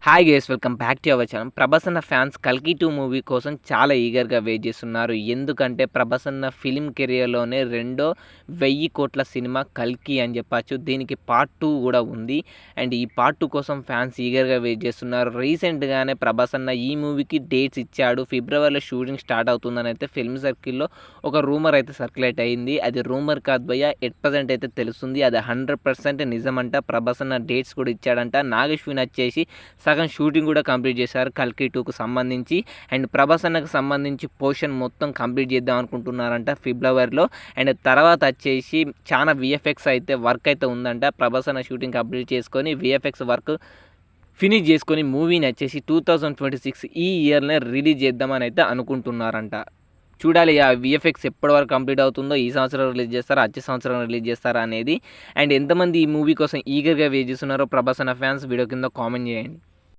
Hi guys welcome back to our channel. Prabhas అన్న fans 'కల్కి 2' movie కోసం చాలా ఈగర్‌గా వెయిట్ చేస్తున్నారు. ఎందుకంటే ప్రభాస్ అన్న ఫిల్మ్ కెరియర్‌లోనే రెండో 1000 కోట్ల సినిమా 'కల్కి' అని చెప్పొచ్చు. దీనికి పార్ట్ 2 కూడా ఉంది. అండ్ ఈ పార్ట్ 2 కోసం ఫ్యాన్స్ ఈగర్‌గా వెయిట్ చేస్తున్నారు. రీసెంట్‌గానే ప్రభాస్ అన్న ఈ మూవీకి డేట్స్ ఇచ్చాడు. ఫిబ్రవరిలో షూటింగ్ స్టార్ట్ అవుతుందని అయితే ఫిల్మ్ సర్కిల్‌లో ఒక రూమర్ అయితే సర్క్యులేట్ అయింది. అది రూమర్ కాదు భయ్యా, ఎట్ ప్రెజెంట్ అయితే తెలుస్తుంది. అది 100% నిజమంట. ప్రభాస్ అన్న డేట్స్ కూడా ఇచ్చాడంట. నాగశ్విన్ వచ్చేసి సగం షూటింగ్ కూడా కంప్లీట్ చేశారు 'కల్కి 2'కు సంబంధించి. అండ్ ప్రభాస్ అన్నకు సంబంధించి పోర్షన్ మొత్తం కంప్లీట్ చేద్దాం అనుకుంటున్నారంట ఫిబ్రవరిలో. అండ్ తర్వాత వచ్చేసి చాలా విఎఫ్ఎక్స్ అయితే వర్క్ అయితే ఉందంట. ప్రభాస్ అన్న షూటింగ్ కంప్లీట్ చేసుకొని విఎఫ్ఎక్స్ వర్క్ ఫినిష్ చేసుకొని మూవీని వచ్చేసి 2026 ఈ ఇయర్‌నే రిలీజ్ చేద్దామని అయితే అనుకుంటున్నారంట. చూడాలి ఆ విఎఫ్ఎక్స్ ఎప్పటి వరకు కంప్లీట్ అవుతుందో, ఈ సంవత్సరం రిలీజ్ చేస్తారా, వచ్చే సంవత్సరం రిలీజ్ చేస్తారా అనేది. అండ్ ఎంతమంది ఈ మూవీ కోసం ఈగర్‌గా వెయిట్ చేస్తున్నారో ప్రభాస్ అన్న ఫ్యాన్స్ వీడియో కింద కామెంట్ చేయండి.